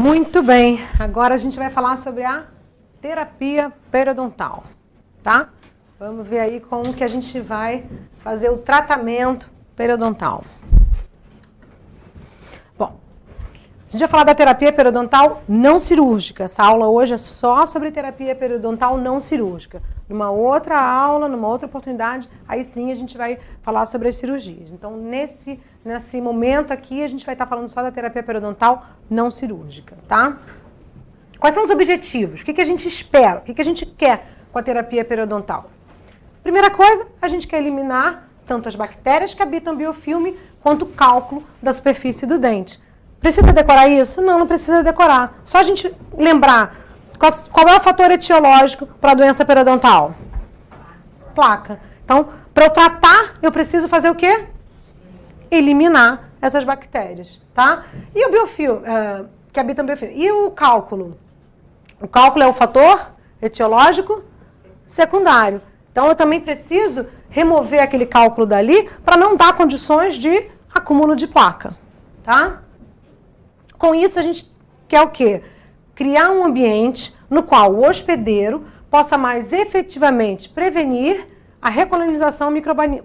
Muito bem, agora a gente vai falar sobre a terapia periodontal, tá? Vamos ver aí como que a gente vai fazer o tratamento periodontal. Bom, a gente vai falar da terapia periodontal não cirúrgica. Essa aula hoje é só sobre terapia periodontal não cirúrgica. Numa outra aula, numa outra oportunidade, aí sim a gente vai falar sobre as cirurgias. Então, nesse momento aqui, a gente vai estar falando só da terapia periodontal não cirúrgica, tá? Quais são os objetivos? O que a gente espera? O que a gente quer com a terapia periodontal? Primeira coisa, a gente quer eliminar tanto as bactérias que habitam o biofilme, quanto o cálculo da superfície do dente. Precisa decorar isso? Não, não precisa decorar. Só a gente lembrar qual é o fator etiológico para a doença periodontal? Placa. Então, para eu tratar, eu preciso fazer o quê? Eliminar essas bactérias, tá? E o biofilme, que habita no biofilme? E o cálculo? O cálculo é o fator etiológico secundário. Então, eu também preciso remover aquele cálculo dali para não dar condições de acúmulo de placa, tá? Com isso, a gente quer o quê? Criar um ambiente no qual o hospedeiro possa mais efetivamente prevenir a recolonização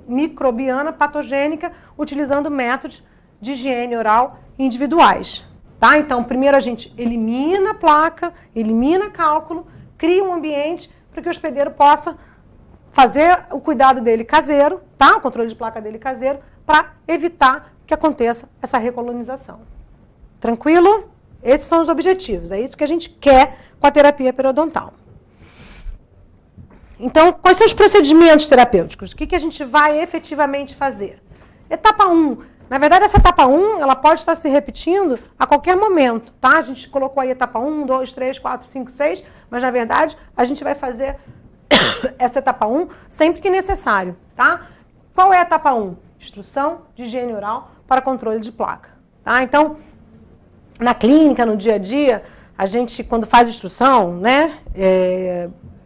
microbiana patogênica utilizando métodos de higiene oral individuais, tá? Então, primeiro a gente elimina a placa, elimina cálculo, cria um ambiente para que o hospedeiro possa fazer o cuidado dele caseiro, tá? O controle de placa dele caseiro, para evitar que aconteça essa recolonização. Tranquilo? Esses são os objetivos, é isso que a gente quer com a terapia periodontal. Então, quais são os procedimentos terapêuticos? O que a gente vai efetivamente fazer? Etapa 1. Na verdade, essa etapa 1, ela pode estar se repetindo a qualquer momento, tá? A gente colocou aí etapa 1, 2, 3, 4, 5, 6, mas na verdade, a gente vai fazer essa etapa 1 sempre que necessário, tá? Qual é a etapa 1? Instrução de higiene oral para controle de placa, tá? Então, na clínica, no dia a dia, a gente, quando faz instrução, né,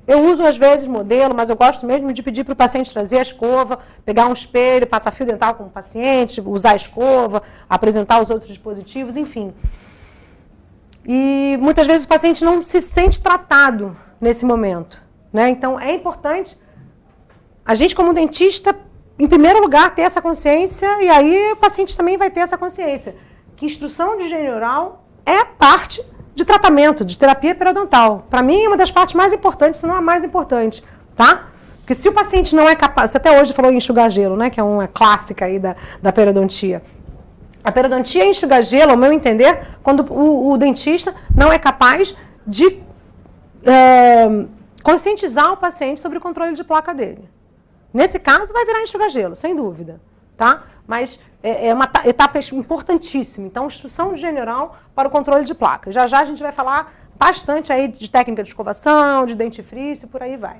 eu uso às vezes modelo, mas eu gosto mesmo de pedir para o paciente trazer a escova, pegar um espelho, passar fio dental com o paciente, usar a escova, apresentar os outros dispositivos, enfim. E muitas vezes o paciente não se sente tratado nesse momento, né? Então, é importante a gente, como dentista, em primeiro lugar, ter essa consciência, e aí o paciente também vai ter essa consciência, que instrução de higiene oral é parte de tratamento, de terapia periodontal. Para mim, é uma das partes mais importantes, se não a mais importante, tá? Porque se o paciente não é capaz... Você até hoje falou em enxugar gelo, né? Que é uma clássica aí da periodontia. A periodontia é enxugar gelo, ao meu entender, quando o dentista não é capaz de conscientizar o paciente sobre o controle de placa dele. Nesse caso, vai virar enxugar gelo, sem dúvida, tá? Mas é uma etapa importantíssima. Então, instrução de higiene oral para o controle de placa. Já já a gente vai falar bastante aí de técnica de escovação, de dentifrício, por aí vai.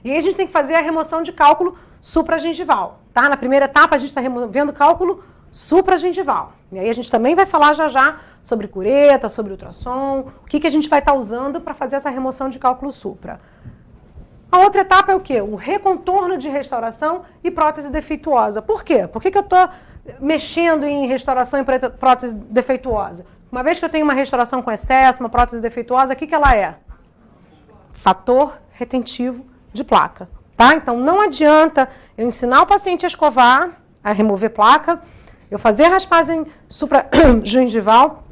E aí a gente tem que fazer a remoção de cálculo supragengival, tá? Na primeira etapa, a gente está removendo cálculo supragengival. E aí a gente também vai falar já já sobre cureta, sobre ultrassom, o que a gente vai estar usando para fazer essa remoção de cálculo supra. A outra etapa é o quê? O recontorno de restauração e prótese defeituosa. Por quê? Por que eu estou mexendo em restauração e prótese defeituosa? Uma vez que eu tenho uma restauração com excesso, uma prótese defeituosa, o que ela é? Fator retentivo de placa, tá? Então, não adianta eu ensinar o paciente a escovar, a remover placa, eu fazer raspagem supragengival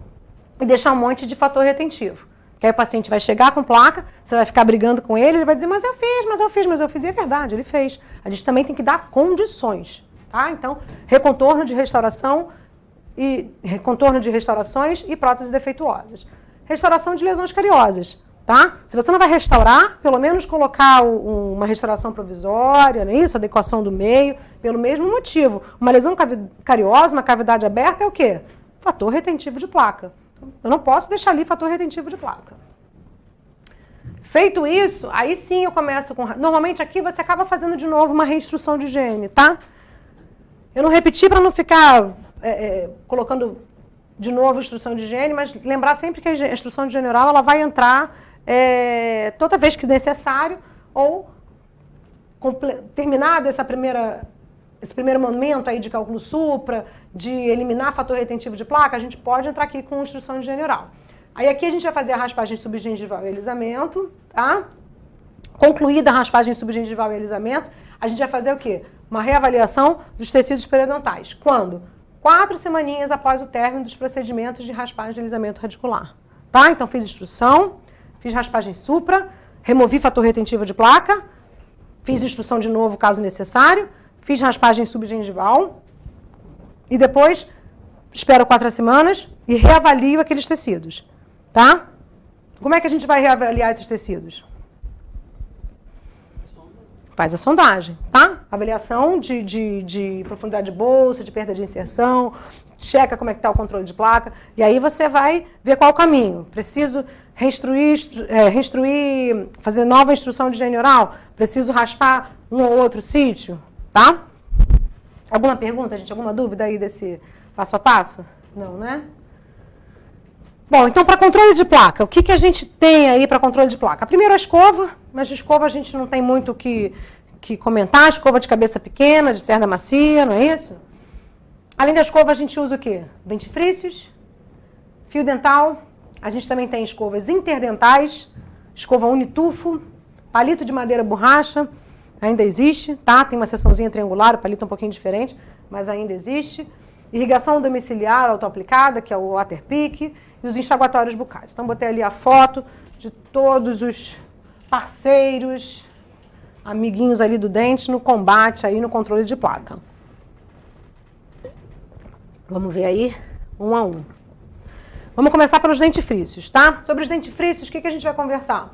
e deixar um monte de fator retentivo. Que aí o paciente vai chegar com placa, você vai ficar brigando com ele vai dizer, mas eu fiz. E é verdade, ele fez. A gente também tem que dar condições, tá? Então, recontorno de restaurações e próteses defeituosas. Restauração de lesões cariosas, tá? Se você não vai restaurar, pelo menos colocar uma restauração provisória, não é isso? Adequação do meio, pelo mesmo motivo. Uma lesão cariosa, uma cavidade aberta é o quê? Fator retentivo de placa. Eu não posso deixar ali fator retentivo de placa. Feito isso, aí sim eu começo com... Normalmente aqui você acaba fazendo de novo uma reinstrução de higiene, tá? Eu não repeti para não ficar colocando de novo instrução de higiene, mas lembrar sempre que a instrução de higiene oral ela vai entrar toda vez que necessário ou terminada essa primeira esse primeiro momento aí de cálculo supra, de eliminar fator retentivo de placa, a gente pode entrar aqui com instrução de general. Aí aqui a gente vai fazer a raspagem subgengival e alisamento, tá? Concluída a raspagem subgengival e alisamento, a gente vai fazer o quê? Uma reavaliação dos tecidos periodontais. Quando? 4 semaninhas após o término dos procedimentos de raspagem e alisamento radicular. Tá? Então fiz instrução, fiz raspagem supra, removi fator retentivo de placa, fiz instrução de novo caso necessário, fiz raspagem subgengival e depois espero 4 semanas e reavalio aqueles tecidos. Tá? Como é que a gente vai reavaliar esses tecidos? Faz a sondagem, tá? Avaliação de profundidade de bolsa, de perda de inserção, checa como é que está o controle de placa, e aí você vai ver qual o caminho. Preciso reinstruir, fazer nova instrução de higiene oral? Preciso raspar um ou outro sítio, tá? Alguma pergunta, gente? Alguma dúvida aí desse passo a passo? Não, né? Bom, então para controle de placa, o que a gente tem aí para controle de placa? Primeiro a escova, mas de escova a gente não tem muito o que comentar. Escova de cabeça pequena, de cerda macia, não é isso? Além da escova a gente usa o quê? Dentifrícios, fio dental, a gente também tem escovas interdentais, escova unitufo, palito de madeira borracha, ainda existe, tá? Tem uma seçãozinha triangular, o palito é um pouquinho diferente, mas ainda existe. Irrigação domiciliar autoaplicada, que é o Waterpik, e os enxaguatórios bucais. Então, botei ali a foto de todos os parceiros, amiguinhos ali do dente, no combate, aí no controle de placa. Vamos ver aí, um a um. Vamos começar pelos dentifrícios, tá? Sobre os dentifrícios, o que a gente vai conversar?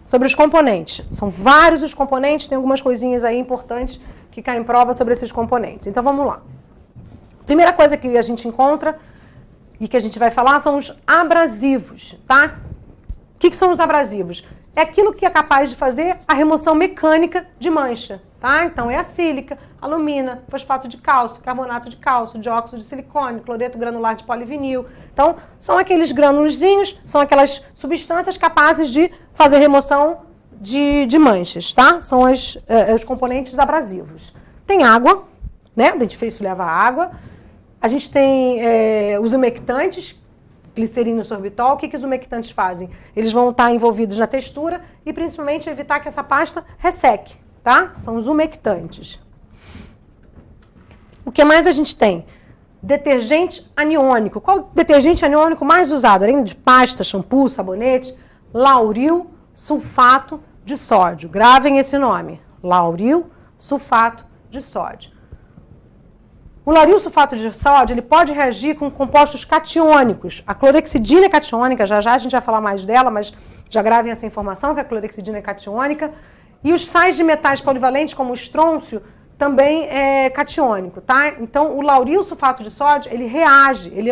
Sobre os componentes. São vários os componentes, tem algumas coisinhas aí importantes que caem em prova sobre esses componentes. Então, vamos lá. Primeira coisa que a gente encontra e que a gente vai falar são os abrasivos, tá? O que são os abrasivos? É aquilo que é capaz de fazer a remoção mecânica de mancha, tá? Então, é a sílica, alumina, fosfato de cálcio, carbonato de cálcio, dióxido de silicone, cloreto granular de polivinil. Então, são aqueles granulzinhos, são aquelas substâncias capazes de fazer remoção de manchas, tá? São os componentes abrasivos. Tem água, né? O dentifrício leva água. A gente tem os umectantes, glicerina e sorbitol. O que os umectantes fazem? Eles vão estar envolvidos na textura e principalmente evitar que essa pasta resseque, tá? São os umectantes. O que mais a gente tem? Detergente aniônico. Qual o detergente aniônico mais usado? Além de pasta, shampoo, sabonete, lauril sulfato de sódio. Gravem esse nome. Lauril sulfato de sódio. O lauril sulfato de sódio ele pode reagir com compostos catiônicos. A clorexidina é catiônica, já a gente vai falar mais dela, mas já gravem essa informação que a clorexidina é catiônica. E os sais de metais polivalentes, como o estrôncio, também é catiônico, tá? Então, o lauril sulfato de sódio, ele reage, ele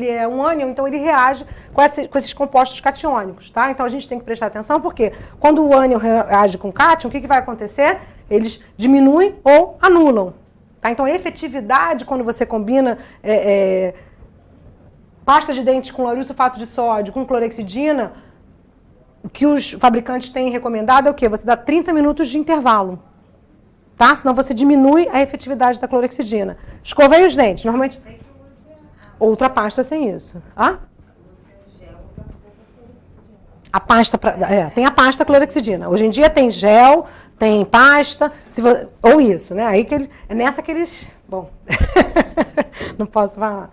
é um ânion, então ele reage com esses compostos catiônicos, tá? Então, a gente tem que prestar atenção, porque quando o ânion reage com cátion, o que vai acontecer? Eles diminuem ou anulam. Tá? Então, a efetividade, quando você combina pasta de dente com lauril sulfato de sódio, com clorexidina, o que os fabricantes têm recomendado é o quê? Você dá 30 minutos de intervalo. Tá? Senão você diminui a efetividade da clorexidina. Escovei os dentes. Normalmente, outra pasta sem isso. Ah? A pasta tem a pasta clorexidina. Hoje em dia tem gel, tem pasta, ou isso, né? Aí é nessa que eles... Bom, não posso falar.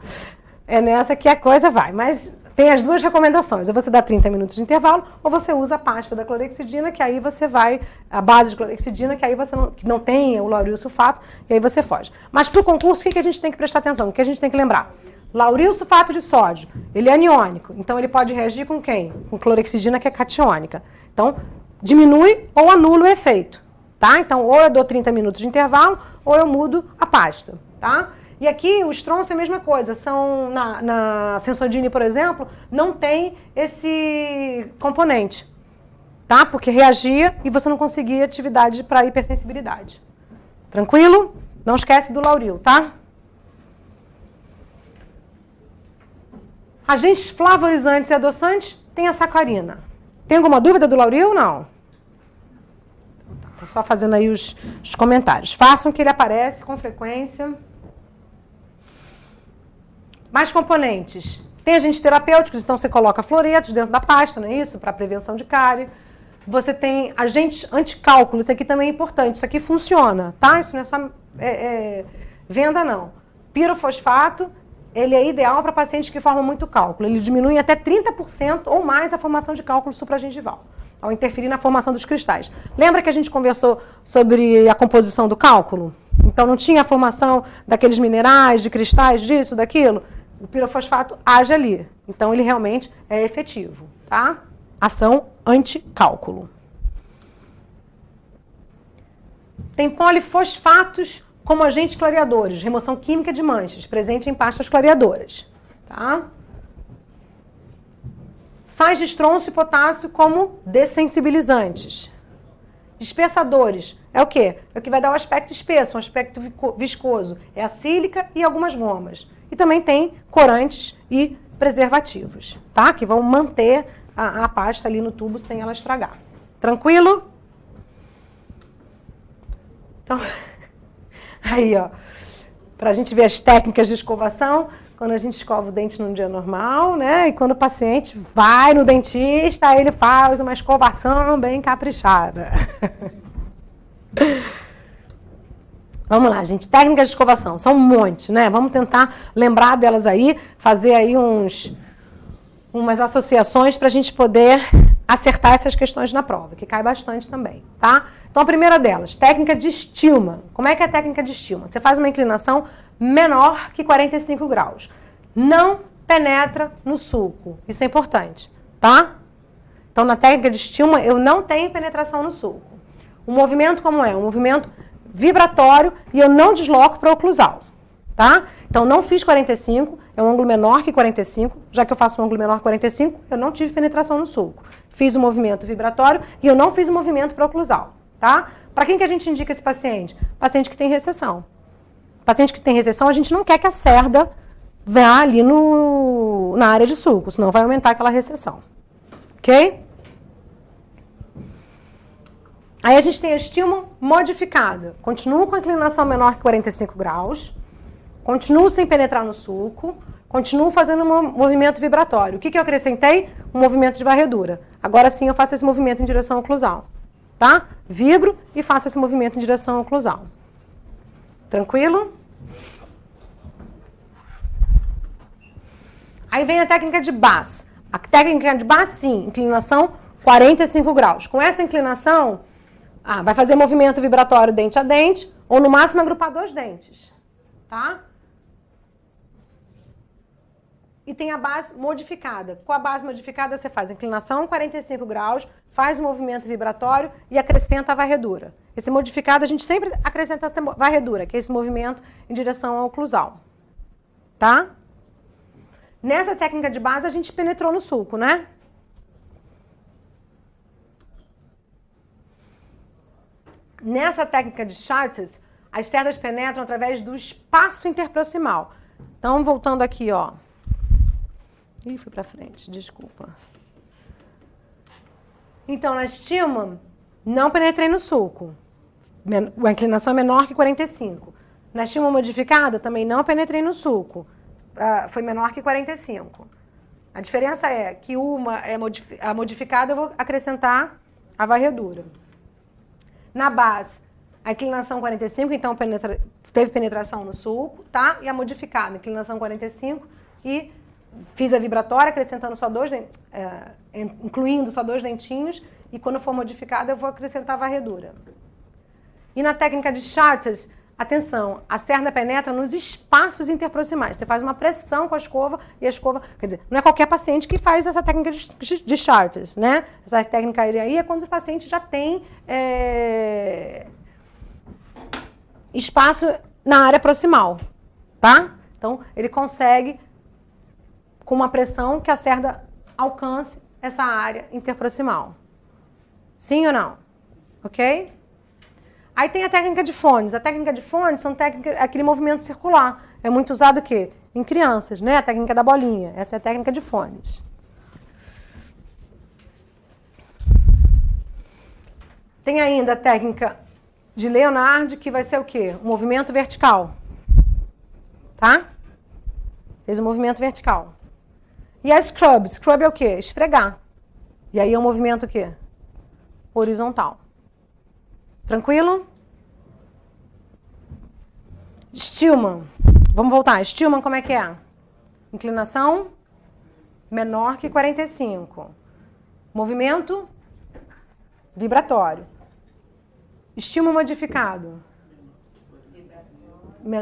É nessa que a coisa vai. Mas tem as duas recomendações. Ou você dá 30 minutos de intervalo, ou você usa a pasta da clorexidina, que aí você vai... A base de clorexidina, que aí você não tem o lauril sulfato, e aí você foge. Mas para o concurso, o que a gente tem que prestar atenção? O que a gente tem que lembrar? Lauril sulfato de sódio, ele é aniônico, então ele pode reagir com quem? Com clorexidina, que é catiônica. Então, diminui ou anula o efeito, tá? Então, ou eu dou 30 minutos de intervalo, ou eu mudo a pasta, tá? E aqui, o estrôncio é a mesma coisa. Na Sensodyne, por exemplo, não tem esse componente, tá? Porque reagia e você não conseguia atividade para hipersensibilidade. Tranquilo? Não esquece do lauril, tá? Agentes flavorizantes e adoçantes, tem a sacarina. Tem alguma dúvida do lauril ou não? Tô só fazendo aí os comentários. Façam que ele aparece com frequência. Mais componentes. Tem agentes terapêuticos, então você coloca fluoretos dentro da pasta, não é isso? Para prevenção de cárie. Você tem agentes anticálculo, isso aqui também é importante, isso aqui funciona, tá? Isso não é só venda, não. Pirofosfato, ele é ideal para pacientes que formam muito cálculo. Ele diminui até 30% ou mais a formação de cálculo supragengival, ao interferir na formação dos cristais. Lembra que a gente conversou sobre a composição do cálculo? Então não tinha a formação daqueles minerais, de cristais, disso, daquilo? O pirofosfato age ali. Então ele realmente é efetivo, tá? Ação anticálculo. Tem polifosfatos como agentes clareadores, remoção química de manchas, presente em pastas clareadoras. Tá? Sais de estrôncio e potássio como dessensibilizantes. Espessadores. É o quê? É o que vai dar o aspecto espesso, um aspecto viscoso. É a sílica e algumas gomas. E também tem corantes e preservativos, tá? Que vão manter a pasta ali no tubo sem ela estragar. Tranquilo? Então, aí, ó, pra gente ver as técnicas de escovação, quando a gente escova o dente num dia normal, né? E quando o paciente vai no dentista, ele faz uma escovação bem caprichada. Vamos lá, gente. Técnicas de escovação. São um monte, né? Vamos tentar lembrar delas aí, fazer aí umas associações para a gente poder acertar essas questões na prova, que cai bastante também, tá? Então, a primeira delas, técnica de Stillman. Como é que é a técnica de Stillman? Você faz uma inclinação menor que 45 graus. Não penetra no suco. Isso é importante, tá? Então, na técnica de Stillman, eu não tenho penetração no suco. O movimento como é? Um movimento vibratório e eu não desloco para o oclusal, tá? Então, não fiz 45, é um ângulo menor que 45. Já que eu faço um ângulo menor que 45, eu não tive penetração no sulco. Fiz o movimento vibratório e eu não fiz o movimento para o oclusal, tá? Para quem que a gente indica esse paciente? Paciente que tem recessão. Paciente que tem recessão, a gente não quer que a cerda vá ali na área de sulco, senão vai aumentar aquela recessão. Ok? Aí a gente tem a Stillman modificada. Continuo com a inclinação menor que 45 graus. Continuo sem penetrar no sulco. Continuo fazendo um movimento vibratório. O que eu acrescentei? Um movimento de varredura. Agora sim eu faço esse movimento em direção ao oclusal. Tá? Vibro e faço esse movimento em direção ao oclusal. Tranquilo? Aí vem a técnica de Bass. A técnica de Bass, sim, inclinação 45 graus. Com essa inclinação, vai fazer movimento vibratório dente a dente, ou no máximo agrupar 2 dentes. Tá? E tem a base modificada. Com a base modificada, você faz inclinação 45 graus, faz o movimento vibratório e acrescenta a varredura. Esse modificado, a gente sempre acrescenta essa varredura, que é esse movimento em direção ao oclusal. Tá? Nessa técnica de base, a gente penetrou no sulco, né? Nessa técnica de Chartres, as cerdas penetram através do espaço interproximal. Então, voltando aqui, ó. Ih, fui pra frente, desculpa. Então, na Stillman, não penetrei no sulco. A inclinação é menor que 45. Na Stillman modificada, também não penetrei no sulco. Foi menor que 45. A diferença é que uma é a modificada, eu vou acrescentar a varredura. Na base, a inclinação 45, então teve penetração no sulco, tá? E a modificada, inclinação 45 e fiz a vibratória, acrescentando só 2 incluindo só 2 dentinhos, e quando for modificada eu vou acrescentar a varredura. E na técnica de Chartres, atenção, a cerda penetra nos espaços interproximais. Você faz uma pressão com a escova e a escova... Quer dizer, não é qualquer paciente que faz essa técnica de Chartres, né? Essa técnica aí é quando o paciente já tem espaço na área proximal, tá? Então, ele consegue, com uma pressão, que a cerda alcance essa área interproximal. Sim ou não? Ok? Aí tem a técnica de fones. A técnica de fones são aquele movimento circular. É muito usado o quê? Em crianças, né? A técnica da bolinha. Essa é a técnica de fones. Tem ainda a técnica de Leonard, que vai ser o quê? O movimento vertical. Tá? Fez o movimento vertical. E a scrub? Scrub é o quê? Esfregar. E aí é um movimento o quê? Horizontal. Tranquilo? Stillman. Vamos voltar. Stillman, como é que é? Inclinação menor que 45. Movimento vibratório. Stillman modificado.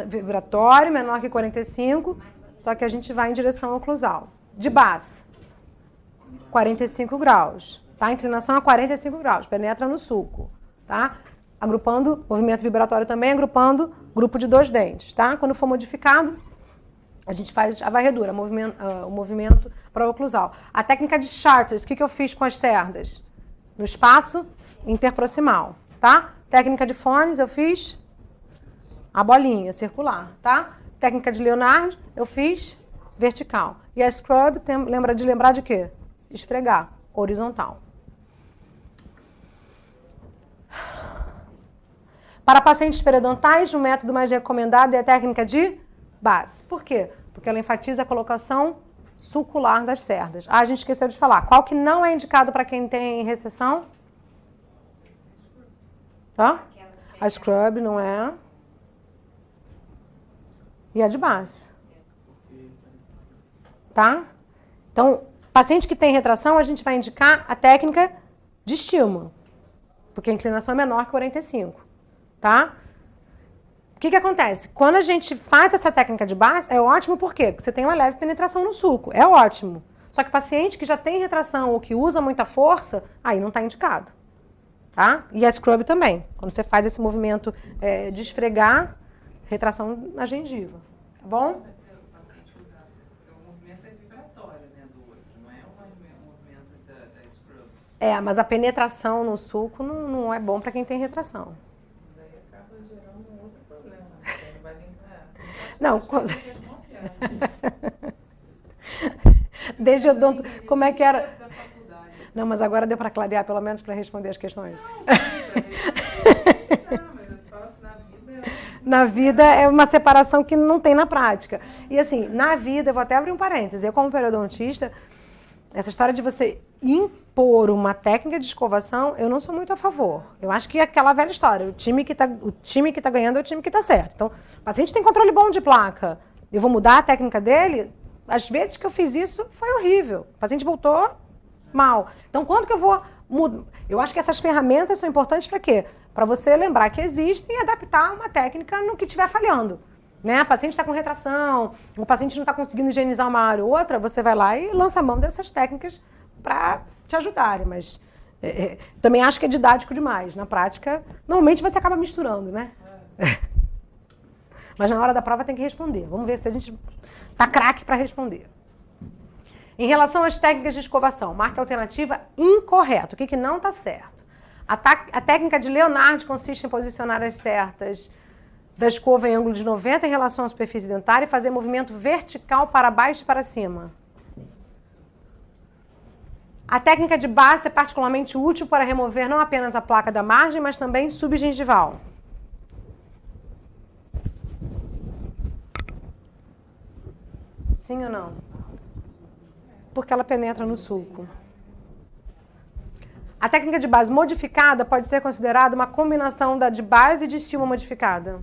Vibratório, menor que 45, só que a gente vai em direção ao oclusal. De base, 45 graus. Tá? Inclinação a 45 graus, penetra no sulco. Tá? Agrupando, movimento vibratório também, agrupando grupo de 2 dentes. Tá? Quando for modificado, a gente faz a varredura, o movimento para o oclusal. A técnica de Charters, o que eu fiz com as cerdas? No espaço interproximal. Tá? Técnica de fones, eu fiz a bolinha circular, tá? Técnica de Leonard, eu fiz vertical. E a scrub, lembrar de quê? Esfregar, horizontal. Para pacientes periodontais, o método mais recomendado é a técnica de base. Por quê? Porque ela enfatiza a colocação sulcular das cerdas. Ah, a gente esqueceu de falar. Qual que não é indicado para quem tem recessão? Tá? A scrub não é. E a de base. Tá? Então, paciente que tem retração, a gente vai indicar a técnica de Stillman. Porque a inclinação é menor que 45. Tá? O que acontece? Quando a gente faz essa técnica de base, é ótimo por quê? Porque você tem uma leve penetração no sulco. É ótimo. Só que paciente que já tem retração ou que usa muita força, aí não está indicado. Tá? E a scrub também. Quando você faz esse movimento de esfregar, retração na gengiva. Tá bom? O paciente usar, o movimento é vibratório, né, do outro, não é o movimento da scrub. Mas a penetração no sulco não é bom para quem tem retração. Daí acaba gerando um outro problema. Né? Vai Não, desde odonto, como é que era? Não, mas agora deu para clarear, pelo menos para responder as questões. Na vida é uma separação que não tem na prática. E assim, na vida, eu vou até abrir um parênteses, eu como periodontista, essa história de você impor uma técnica de escovação, eu não sou muito a favor. Eu acho que é aquela velha história, o time que tá ganhando é o time que tá certo. Então, o paciente tem controle bom de placa, eu vou mudar a técnica dele, às vezes que eu fiz isso, foi horrível. O paciente voltou mal. Então, quando que eu vou mudar? Eu acho que essas ferramentas são importantes para quê? Para você lembrar que existem e adaptar uma técnica no que estiver falhando. Né? A paciente está com retração, o paciente não está conseguindo higienizar uma área ou outra, você vai lá e lança a mão dessas técnicas para te ajudarem. Mas também acho que é didático demais. Na prática, normalmente você acaba misturando, né? Mas na hora da prova tem que responder. Vamos ver se a gente tá craque para responder. Em relação às técnicas de escovação, marca a alternativa incorreto. O que não está certo? A técnica de Leonard consiste em posicionar as certas da escova em ângulo de 90 em relação à superfície dentária e fazer movimento vertical para baixo e para cima. A técnica de base é particularmente útil para remover não apenas a placa da margem, mas também subgengival. Sim ou não? Porque ela penetra no sulco. A técnica de base modificada pode ser considerada uma combinação da de base e de Stillman modificada.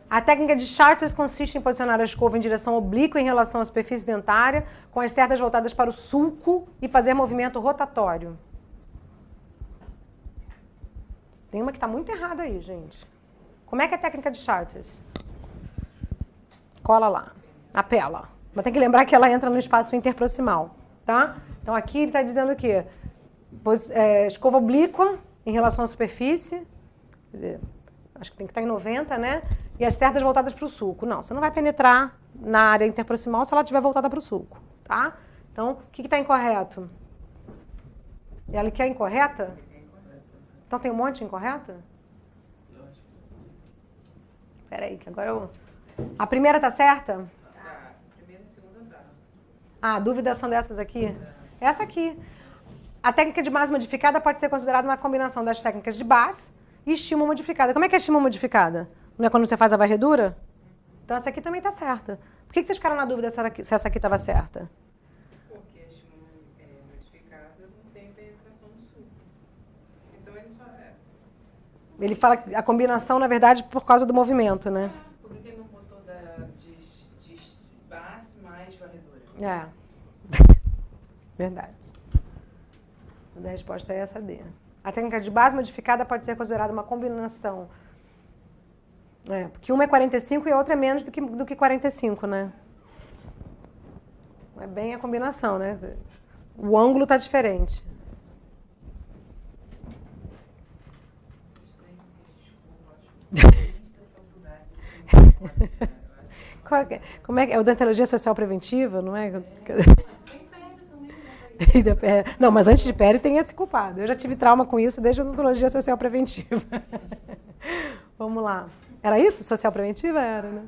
A técnica de Charters consiste em posicionar a escova em direção oblíqua em relação à superfície dentária, com as cerdas voltadas para o sulco e fazer movimento rotatório. Tem uma que está muito errada aí, gente. Como é que é a técnica de Charters? Cola lá, apela. Mas tem que lembrar que ela entra no espaço interproximal, tá? Então aqui ele está dizendo o quê? Escova oblíqua em relação à superfície. Quer dizer, acho que tem que estar em 90, né? E as cerdas voltadas para o sulco. Não, você não vai penetrar na área interproximal se ela estiver voltada para o sulco, tá? Então, o que está incorreto? Ela que é incorreta? Então tem um monte de incorreta? Espera aí, que agora eu A primeira tá certa? Tá. Primeira e segunda tá. Ah, dúvidas são dessas aqui? Essa aqui. A técnica de base modificada pode ser considerada uma combinação das técnicas de base e estímulo modificada. Como é que é estímulo modificada? Não é quando você faz a varredura? Então essa aqui também está certa. Por que vocês ficaram na dúvida se essa aqui estava certa? Porque a estímulo modificada não tem penetração no suco. Então ele só é. Ele fala que a combinação, na verdade, por causa do movimento, né? Por que ele não botou de base mais varredura? É. Verdade. A resposta é essa D. A técnica de base modificada pode ser considerada uma combinação. Porque uma é 45 e a outra é menos do que 45, né? É bem a combinação, né? O ângulo está diferente. Como é que é? Odontologia social preventiva, não é? Não, mas antes de pério tem esse culpado. Eu já tive trauma com isso desde a odontologia social preventiva. Vamos lá. Era isso? Social preventiva? Era, né?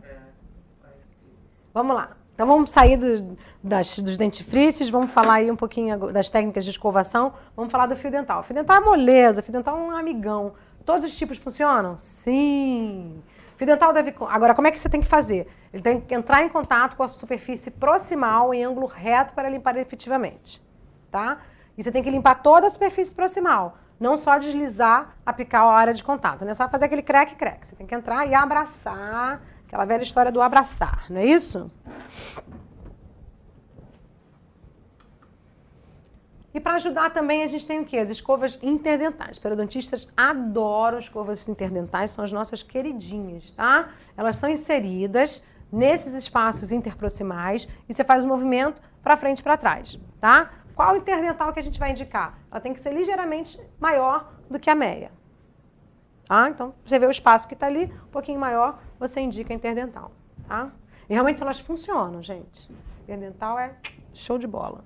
Vamos lá. Então vamos sair dos dentifrícios, vamos falar aí um pouquinho das técnicas de escovação, vamos falar do fio dental. O fio dental é moleza, o fio dental é um amigão. Todos os tipos funcionam? Sim. O fio dental deve... Agora, como é que você tem que fazer? Ele tem que entrar em contato com a superfície proximal em ângulo reto para limpar efetivamente. Tá? E você tem que limpar toda a superfície proximal, não só deslizar, apicar a área de contato, não é só fazer aquele creque-creque. Você tem que entrar e abraçar, aquela velha história do abraçar, não é isso? E para ajudar também a gente tem o quê? As escovas interdentais. Periodontistas adoram escovas interdentais, são as nossas queridinhas, tá? Elas são inseridas nesses espaços interproximais e você faz o movimento para frente e para trás, tá? Qual interdental que a gente vai indicar? Ela tem que ser ligeiramente maior do que a meia. Tá? Então, você vê o espaço que está ali, um pouquinho maior, você indica a interdental. Tá? E realmente elas funcionam, gente. Interdental é show de bola.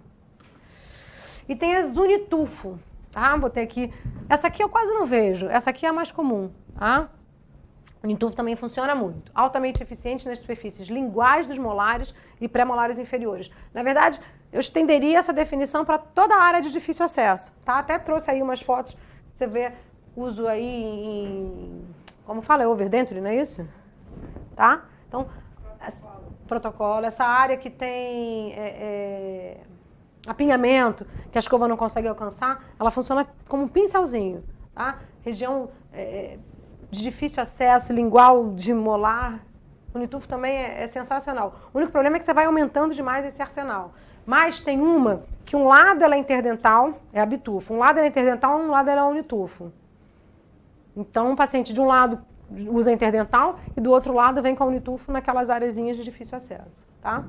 E tem as unitufo. Tá? Botei aqui. Essa aqui eu quase não vejo. Essa aqui é a mais comum. Tá? Unitufo também funciona muito. Altamente eficiente nas superfícies linguais dos molares e pré-molares inferiores. Na verdade, eu estenderia essa definição para toda a área de difícil acesso. Tá? Até trouxe aí umas fotos. Você vê, uso aí em... Como fala? É overdenture, não é isso? Tá? Então, protocolo. Essa área que tem apinhamento, que a escova não consegue alcançar, ela funciona como um pincelzinho. Tá? Região... de difícil acesso, lingual, de molar, o unitufo também é sensacional. O único problema é que você vai aumentando demais esse arsenal. Mas tem uma que um lado ela é interdental, é a bitufo. Um lado ela é interdental, um lado ela é unitufo. Então, um paciente de um lado usa interdental e do outro lado vem com a unitufo naquelas areazinhas de difícil acesso. Tá?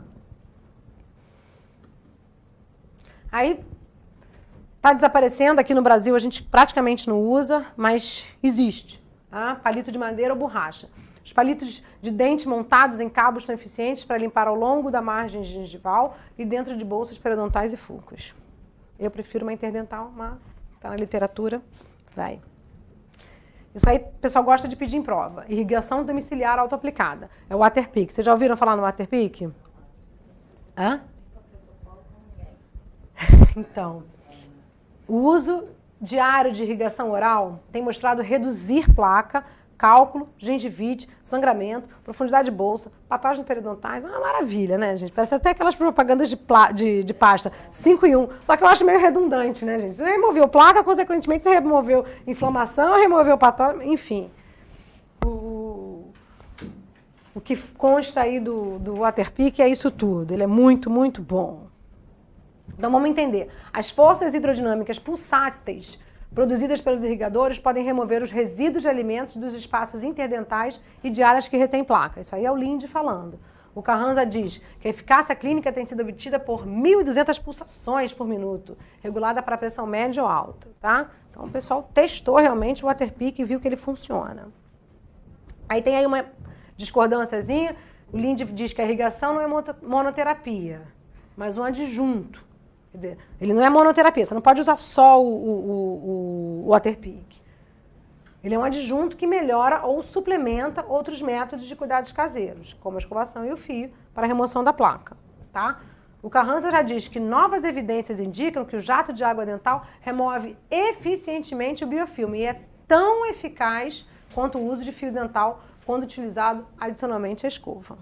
Aí... Está desaparecendo, aqui no Brasil a gente praticamente não usa, mas existe. Tá? Palito de madeira ou borracha. Os palitos de dente montados em cabos são eficientes para limpar ao longo da margem gengival e dentro de bolsas periodontais e fucos. Eu prefiro uma interdental, mas está na literatura, vai. Isso aí o pessoal gosta de pedir em prova. Irrigação domiciliar autoaplicada. É o Waterpik. Vocês já ouviram falar no Waterpik? Hã? Então... O uso diário de irrigação oral tem mostrado reduzir placa, cálculo, gengivite, sangramento, profundidade de bolsa, patógenos periodontais. É uma maravilha, né, gente? Parece até aquelas propagandas de pasta, 5 em 1. Só que eu acho meio redundante, né, gente? Você removeu placa, consequentemente você removeu inflamação, removeu patógeno, enfim. O que consta aí do Waterpik é isso tudo. Ele é muito, muito bom. Então vamos entender. As forças hidrodinâmicas pulsáteis produzidas pelos irrigadores podem remover os resíduos de alimentos dos espaços interdentais e de áreas que retêm placa. Isso aí é o Linde falando. O Carranza diz que a eficácia clínica tem sido obtida por 1.200 pulsações por minuto, regulada para pressão média ou alta. Tá? Então o pessoal testou realmente o Waterpik e viu que ele funciona. Aí tem aí uma discordânciazinha. O Linde diz que a irrigação não é monoterapia, mas um adjunto. Quer dizer, ele não é monoterapia, você não pode usar só o Waterpik. Ele é um adjunto que melhora ou suplementa outros métodos de cuidados caseiros, como a escovação e o fio, para a remoção da placa, tá? O Carranza já diz que novas evidências indicam que o jato de água dental remove eficientemente o biofilme e é tão eficaz quanto o uso de fio dental quando utilizado adicionalmente à escova,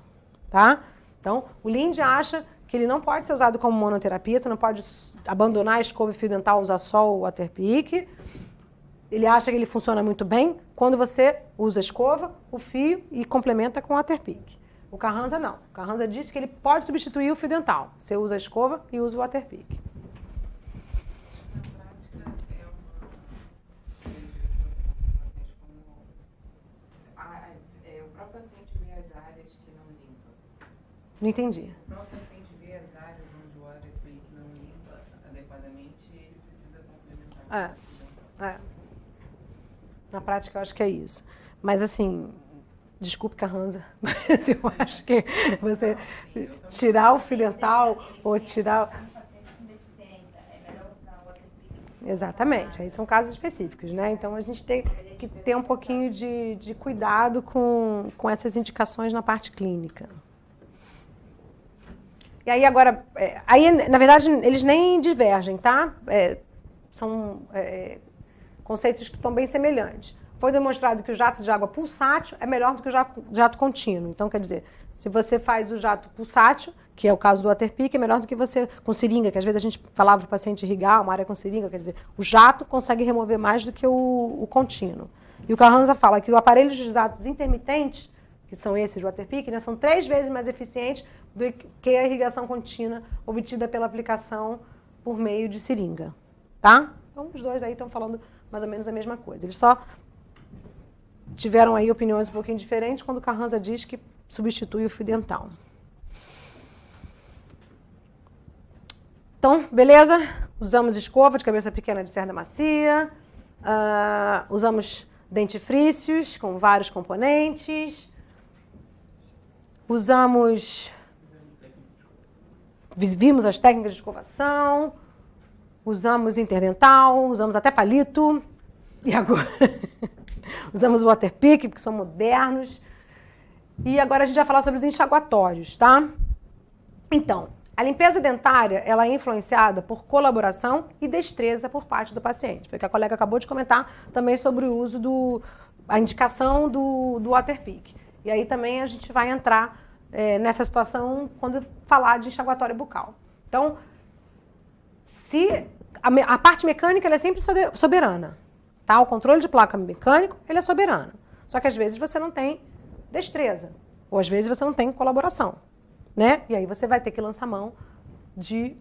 tá? Então, o Linde acha que ele não pode ser usado como monoterapia, você não pode abandonar a escova e fio dental, usar só o Waterpik. Ele acha que ele funciona muito bem quando você usa a escova, o fio e complementa com o Waterpik. O Carranza não. O Carranza disse que ele pode substituir o fio dental. Você usa a escova e usa o Waterpik. Na prática, o próprio paciente vê as áreas que não limpa. Não entendi. O próprio paciente vê as áreas onde o Waterpik não limpa adequadamente e ele precisa complementar. Na prática, eu acho que é isso. Mas, assim, desculpe, Carranza, mas eu acho que você tirar o fio dental ou tirar... Exatamente, aí são casos específicos, né? Então, a gente tem que ter um pouquinho de cuidado com essas indicações na parte clínica. E aí, agora, na verdade, eles nem divergem, tá? São conceitos que estão bem semelhantes. Foi demonstrado que o jato de água pulsátil é melhor do que o jato contínuo. Então, quer dizer, se você faz o jato pulsátil, que é o caso do Waterpik, é melhor do que você com seringa, que às vezes a gente falava para o paciente irrigar uma área com seringa, quer dizer, o jato consegue remover mais do que o contínuo. E o Carranza fala que o aparelho de jatos intermitentes, que são esses do Waterpik, né, são 3 vezes mais eficientes do que a irrigação contínua obtida pela aplicação por meio de seringa. Tá? Então, os dois aí estão falando mais ou menos a mesma coisa. Eles só tiveram aí opiniões um pouquinho diferentes quando o Carranza diz que substitui o fio dental. Então, beleza? Usamos escova de cabeça pequena de cerda macia, usamos dentifrícios com vários componentes, vimos as técnicas de escovação, usamos interdental, usamos até palito, e agora usamos o Waterpik, porque são modernos. E agora a gente vai falar sobre os enxaguatórios, tá? Então, a limpeza dentária, ela é influenciada por colaboração e destreza por parte do paciente. Foi o que a colega acabou de comentar também sobre o uso a indicação do Waterpik. E aí também a gente vai entrar nessa situação quando falar de enxaguatório bucal. Então, a parte mecânica ela é sempre soberana, tá? O controle de placa mecânico ele é soberano. Só que às vezes você não tem destreza, ou às vezes você não tem colaboração, né? E aí você vai ter que lançar mão de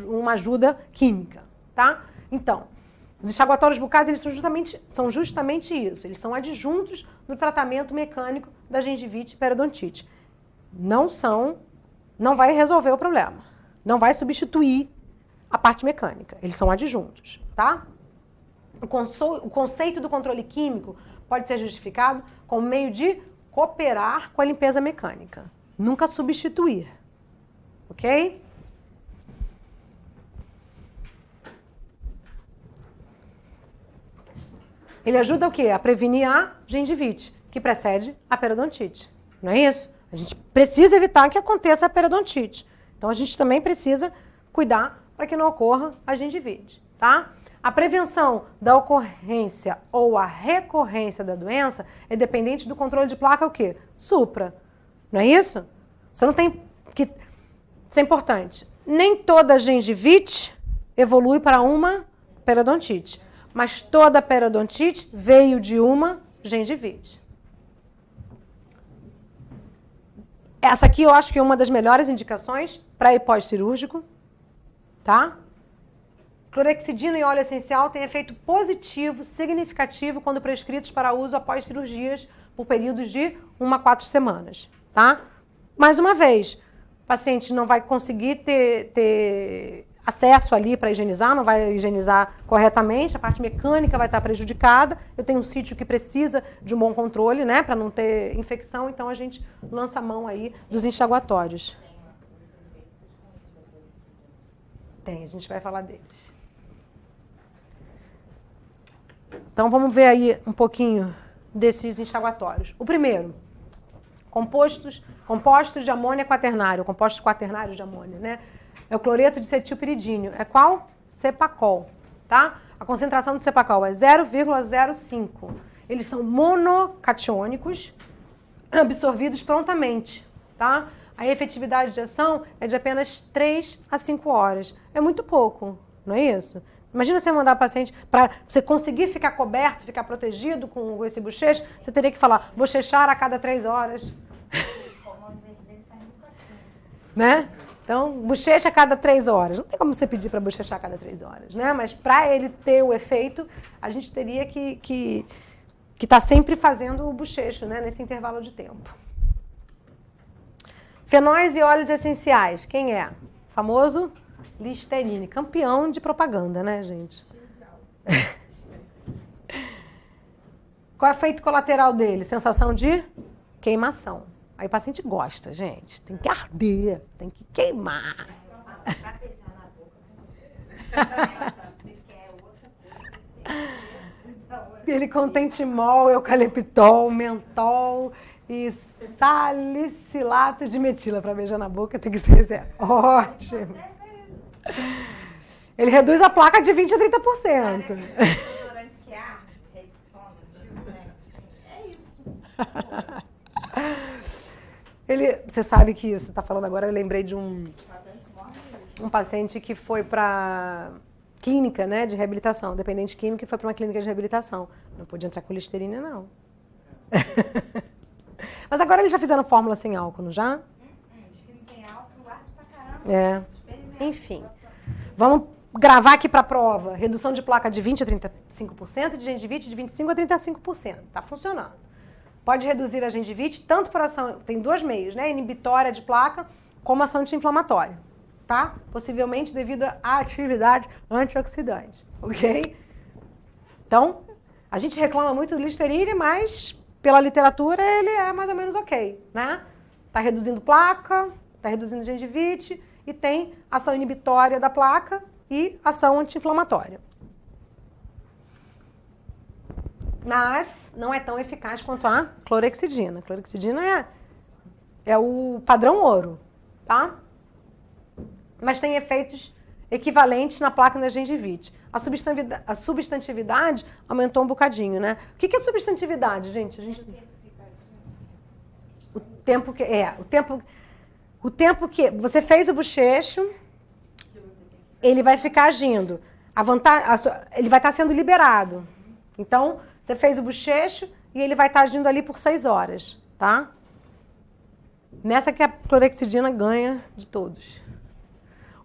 uma ajuda química, tá? Então, os enxaguatórios bucais eles são justamente isso. Eles são adjuntos no tratamento mecânico da gengivite e periodontite. Não vai resolver o problema. Não vai substituir a parte mecânica. Eles são adjuntos, tá? O conceito do controle químico pode ser justificado como meio de cooperar com a limpeza mecânica. Nunca substituir. Ok? Ele ajuda o quê? A prevenir a gengivite, que precede a periodontite. Não é isso? A gente precisa evitar que aconteça a periodontite. Então, a gente também precisa cuidar para que não ocorra a gengivite, tá? A prevenção da ocorrência ou a recorrência da doença é dependente do controle de placa o quê? Supra. Não é isso? Você não tem que... Isso é importante. Nem toda gengivite evolui para uma periodontite, mas toda periodontite veio de uma gengivite. Essa aqui eu acho que é uma das melhores indicações para ir pós-cirúrgico, tá? Clorexidina e óleo essencial têm efeito positivo, significativo, quando prescritos para uso após cirurgias por períodos de 1 a 4 semanas, tá? Mais uma vez, o paciente não vai conseguir ter acesso ali para higienizar, não vai higienizar corretamente, a parte mecânica vai estar prejudicada. Eu tenho um sítio que precisa de um bom controle, né, para não ter infecção, então a gente lança a mão aí dos enxaguatórios. Tem, a gente vai falar deles. Então, vamos ver aí um pouquinho desses enxaguatórios. O primeiro, compostos de amônia quaternário, compostos quaternários de amônia, né? É o cloreto de cetilpiridínio. É qual? Cepacol, tá? A concentração do cepacol é 0,05. Eles são monocatiônicos, absorvidos prontamente, tá? A efetividade de ação é de apenas 3 a 5 horas. É muito pouco, não é isso? Imagina você mandar o paciente, para você conseguir ficar coberto, ficar protegido com esse bochecho, você teria que falar, bochechar a cada 3 horas. Né? Então, bochecha a cada 3 horas. Não tem como você pedir para bochechar a cada 3 horas, né? Mas para ele ter o efeito, a gente teria que estar sempre fazendo o bochecho, né? Nesse intervalo de tempo. Fenóis e óleos essenciais. Quem é? Famoso Listerine. Campeão de propaganda, né, gente? Qual é o efeito colateral dele? Sensação de queimação. Aí o paciente gosta, gente. Tem que arder, tem que queimar. Ele contém timol, eucaliptol, mentol e salicilato de metila. Para beijar na boca tem que ser ótimo. Ele reduz a placa de 20% a 30%. Você sabe que você está falando agora, eu lembrei de um paciente que foi para clínica, né, de reabilitação, dependente químico, que foi para uma clínica de reabilitação. Não podia entrar com Listerine, não. Mas agora eles já fizeram fórmula sem álcool, não já? Sem álcool, arde pra caramba. Enfim. Vamos gravar aqui para a prova. Redução de placa de 20% a 35%, de gengivite de 25% a 35%. Está funcionando. Pode reduzir a gengivite tanto por ação, tem 2 meios, né? Inibitória de placa, como ação anti-inflamatória, tá? Possivelmente devido à atividade antioxidante, ok? Então, a gente reclama muito do Listerine, mas pela literatura ele é mais ou menos ok, né? Tá reduzindo placa, tá reduzindo gengivite e tem ação inibitória da placa e ação anti-inflamatória. Mas não é tão eficaz quanto a clorexidina. A clorexidina é o padrão ouro, tá? Mas tem efeitos equivalentes na placa e na gengivite. A substantividade aumentou um bocadinho, né? O que é substantividade, gente? O tempo que você fez o bochecho, ele vai ficar agindo. Ele vai estar sendo liberado. Então, você fez o bochecho e ele vai estar agindo ali por 6 horas, tá? Nessa que a clorexidina ganha de todos.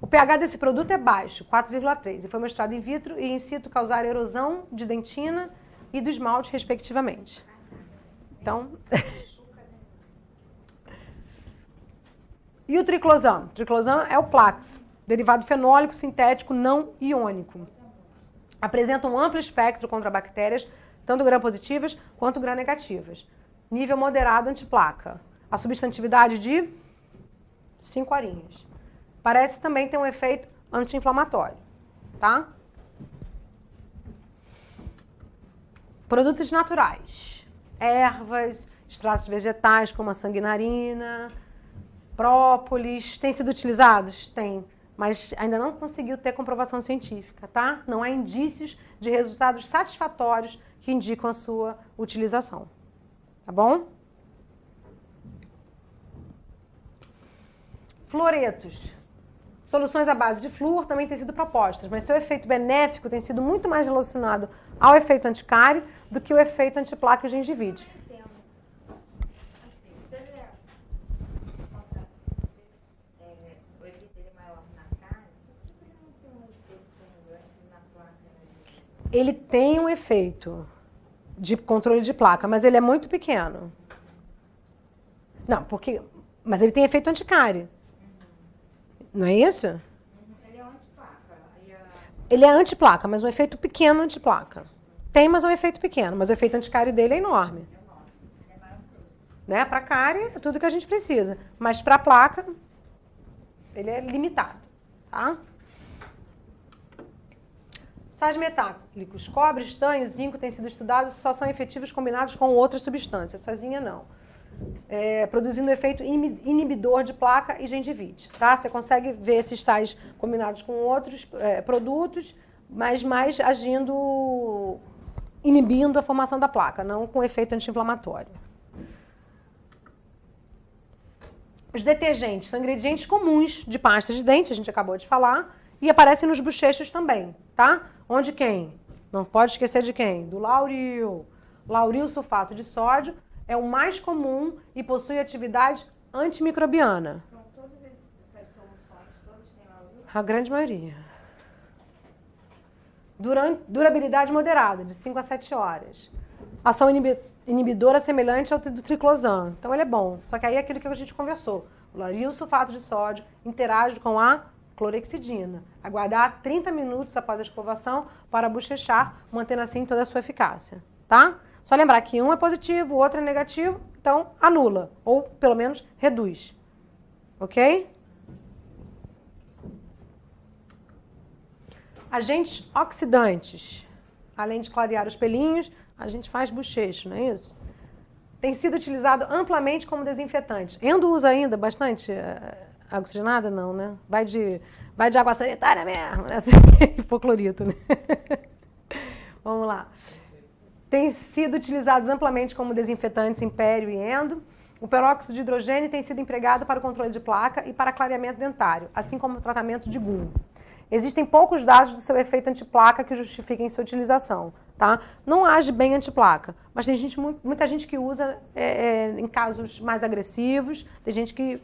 O pH desse produto é baixo, 4,3, e foi mostrado in vitro e in situ causar erosão de dentina e do esmalte, respectivamente. Então... E o triclosan? O triclosan é o Plax, derivado fenólico sintético não iônico. Apresenta um amplo espectro contra bactérias, tanto gram-positivas quanto gram-negativas. Nível moderado antiplaca. A substantividade de 5 horinhas. Parece também ter um efeito anti-inflamatório, tá? Produtos naturais. Ervas, extratos vegetais como a sanguinarina, própolis. Têm sido utilizados? Tem. Mas ainda não conseguiu ter comprovação científica, tá? Não há indícios de resultados satisfatórios que indicam a sua utilização. Tá bom? Fluoretos. Soluções à base de flúor também têm sido propostas, mas seu efeito benéfico tem sido muito mais relacionado ao efeito anticárie do que o efeito antiplaca e gengivite. Ele tem um efeito de controle de placa, mas ele é muito pequeno. Não, mas ele tem efeito anticárie. Não é isso? Ele é antiplaca. Ele é antiplaca, mas um efeito pequeno antiplaca. Tem, mas é um efeito pequeno, mas o efeito anticárie dele é enorme. É maravilhoso. Né? Para cárie é tudo que a gente precisa, mas para placa ele é limitado, tá? Sais metálicos, cobre, estanho, zinco têm sido estudados, só são efetivos combinados com outras substâncias, sozinha não. Produzindo efeito inibidor de placa e gengivite, tá? Você consegue ver esses sais combinados com outros produtos, mas mais agindo, inibindo a formação da placa, não com efeito anti-inflamatório. Os detergentes são ingredientes comuns de pasta de dente, a gente acabou de falar, e aparecem nos bochechos também, tá? Onde quem? Não pode esquecer de quem? Do lauril. Lauril sulfato de sódio é o mais comum e possui atividade antimicrobiana. Então, todas essas soluções, todas têm lauril? A grande maioria. Durabilidade moderada, de 5 a 7 horas. Ação inibidora semelhante ao do triclosan. Então, ele é bom. Só que aí é aquilo que a gente conversou. O lauril sulfato de sódio interage com a clorexidina. Aguardar 30 minutos após a escovação para bochechar, mantendo assim toda a sua eficácia. Tá? Só lembrar que um é positivo, o outro é negativo, então anula. Ou, pelo menos, reduz. Ok? Agentes oxidantes. Além de clarear os pelinhos, a gente faz bochecho, não é isso? Tem sido utilizado amplamente como desinfetante. Endo usa ainda bastante água oxigenada? Não, né? Vai de água sanitária mesmo, né? Hipoclorito, né? Vamos lá. Tem sido utilizados amplamente como desinfetantes em pério e endo. O peróxido de hidrogênio tem sido empregado para o controle de placa e para clareamento dentário, assim como o tratamento de gume. Existem poucos dados do seu efeito antiplaca que justifiquem sua utilização, tá? Não age bem antiplaca, mas tem muita gente que usa em casos mais agressivos, tem gente que...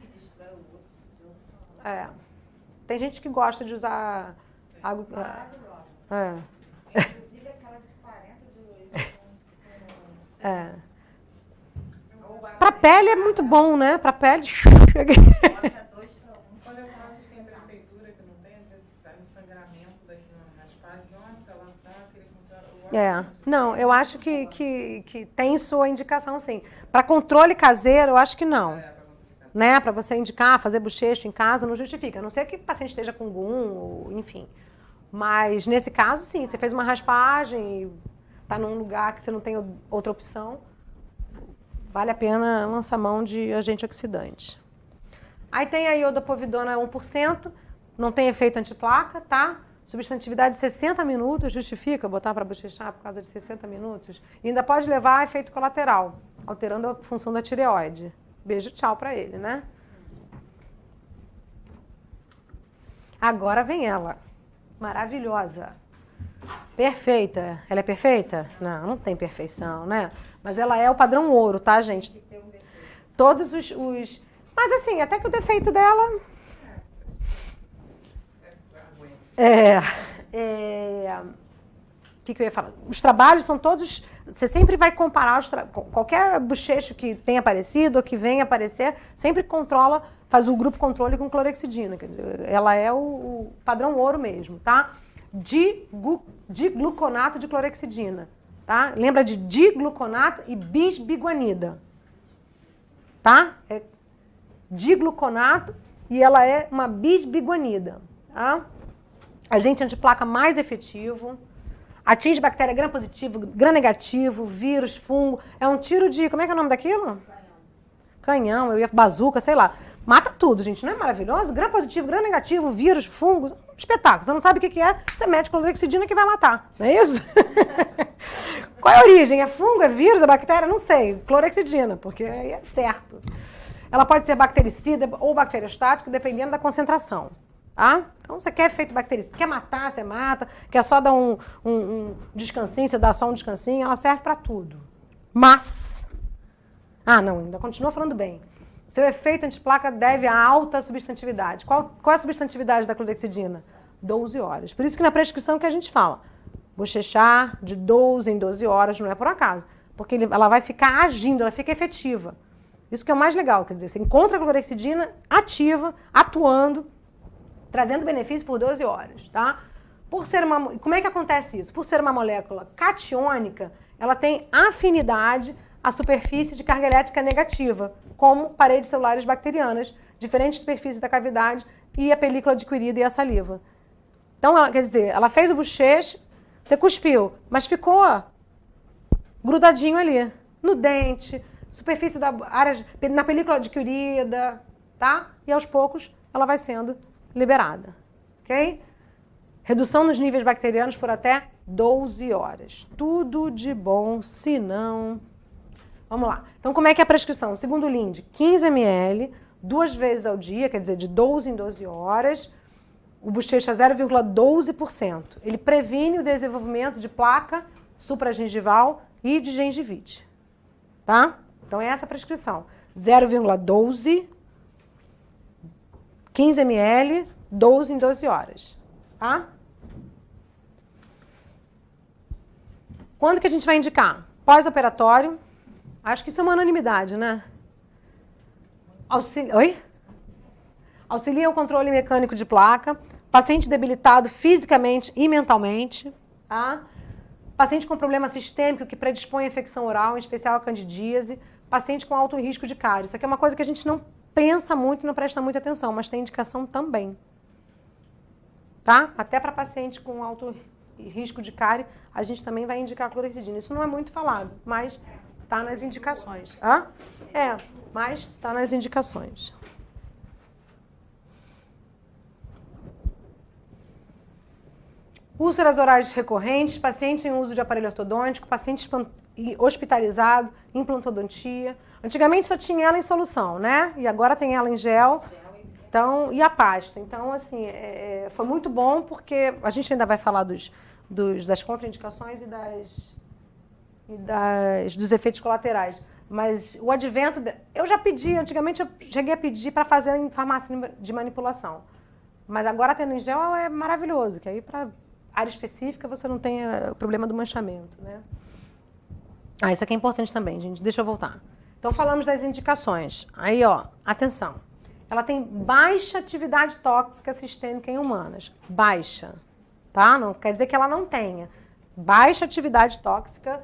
tem gente que gosta de usar água... Inclusive aquela de 40 de... Para pele é muito bom, né? Para pele... Bota 2 para 1. Quando eu faço assim, prefeitura, que não tem, às vezes tá um sangramento daqui nas páginas, nossa, ela tá querendo comprar... Não, eu acho que tem sua indicação, sim. Para controle caseiro, eu acho que não. Né? Para você indicar, fazer bochecho em casa, não justifica. A não ser que o paciente esteja com gum, ou, enfim. Mas, nesse caso, sim. Você fez uma raspagem, está num lugar que você não tem outra opção, vale a pena lançar mão de agente oxidante. Aí tem a iodopovidona 1%, não tem efeito antiplaca, tá? Substantividade de 60 minutos, justifica botar para bochechar por causa de 60 minutos. E ainda pode levar a efeito colateral, alterando a função da tireoide. Beijo, tchau para ele, né? Agora vem ela. Maravilhosa. Perfeita. Ela é perfeita? Não, não tem perfeição, né? Mas ela é o padrão ouro, tá, gente? Todos os... Mas assim, até que o defeito dela... O que eu ia falar? Os trabalhos são todos... Você sempre vai comparar qualquer bochecho que tenha aparecido ou que venha aparecer, sempre controla, faz o grupo controle com clorexidina. Quer dizer, ela é o padrão ouro mesmo, tá? Digluconato de clorexidina, tá? Lembra de digluconato e bisbiguanida, tá? É digluconato e ela é uma bisbiguanida, tá? Agente antiplaca mais efetivo. Atinge bactéria gram-positivo, gram-negativo, vírus, fungo. É um tiro de... Como é que é o nome daquilo? Canhão, eu ia bazuca, sei lá. Mata tudo, gente. Não é maravilhoso? Gram-positivo, gram-negativo, vírus, fungo. Espetáculo. Você não sabe o que é, você mete clorexidina que vai matar. Não é isso? Qual é a origem? É fungo? É vírus? É bactéria? Não sei. Clorexidina, porque aí é certo. Ela pode ser bactericida ou bacteriostática, dependendo da concentração. Tá? Então, você quer efeito bactericida, quer matar, você mata, quer só dar um descansinho, você dá só um descansinho, ela serve para tudo. Mas, não, ainda continua falando bem. Seu efeito antiplaca deve à alta substantividade. Qual é a substantividade da clorexidina? 12 horas. Por isso que na prescrição que a gente fala, bochechar de 12 em 12 horas, não é por acaso, porque ela vai ficar agindo, ela fica efetiva. Isso que é o mais legal, quer dizer, você encontra a clorexidina ativa, atuando, trazendo benefício por 12 horas, tá? Como é que acontece isso? Por ser uma molécula catiônica, ela tem afinidade à superfície de carga elétrica negativa, como paredes celulares bacterianas, diferentes superfícies da cavidade e a película adquirida e a saliva. Então, quer dizer, ela fez o bochecho, Você cuspiu, mas ficou grudadinho ali, no dente, superfície da área, na película adquirida, tá? E aos poucos ela vai sendo liberada, ok? Redução nos níveis bacterianos por até 12 horas. Tudo de bom, se não... Vamos lá. Então, como é que é a prescrição? Segundo o Linde, 15 ml, 2 vezes ao dia, quer dizer, de 12 em 12 horas. O bochecha 0,12%. Ele previne o desenvolvimento de placa supragengival e de gengivite. Tá? Então, é essa a prescrição. 0,12, 15 ml, 12 em 12 horas. Tá? Quando que a gente vai indicar? Pós-operatório. Acho que isso é uma unanimidade, né? Oi? Auxilia o controle mecânico de placa. Paciente debilitado fisicamente e mentalmente. Tá? Paciente com problema sistêmico que predispõe à infecção oral, em especial a candidíase. Paciente com alto risco de cárie. Isso aqui é uma coisa que a gente não pensa muito e não presta muita atenção, mas tem indicação também. Tá? Até para paciente com alto risco de cárie, a gente também vai indicar clorexidina. Isso não é muito falado, mas está nas indicações. Hã? Mas está nas indicações. Úlceras orais recorrentes, paciente em uso de aparelho ortodôntico, paciente hospitalizado, implantodontia. Antigamente só tinha ela em solução, né? E agora tem ela em gel. Então, e a pasta. Então, assim, foi muito bom porque a gente ainda vai falar das contraindicações dos efeitos colaterais. Mas o advento... Eu já pedi, antigamente eu cheguei a pedir para fazer em farmácia de manipulação. Mas agora tendo em gel é maravilhoso, que aí para área específica você não tem o problema do manchamento, né? Isso aqui é importante também, gente. Deixa eu voltar. Então, falamos das indicações. Aí, ó, atenção. Ela tem baixa atividade tóxica sistêmica em humanas. Baixa, tá? Não quer dizer que ela não tenha. Baixa atividade tóxica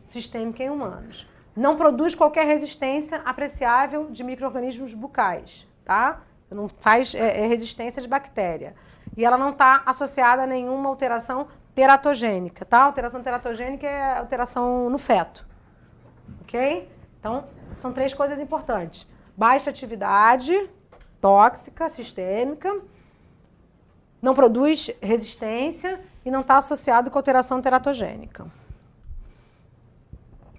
sistêmica em humanos. Não produz qualquer resistência apreciável de micro-organismos bucais, tá? Não faz resistência de bactéria. E ela não está associada a nenhuma alteração teratogênica, tá? Alteração teratogênica é alteração no feto, ok? Então, são 3 coisas importantes. Baixa atividade tóxica, sistêmica, não produz resistência e não está associado com alteração teratogênica.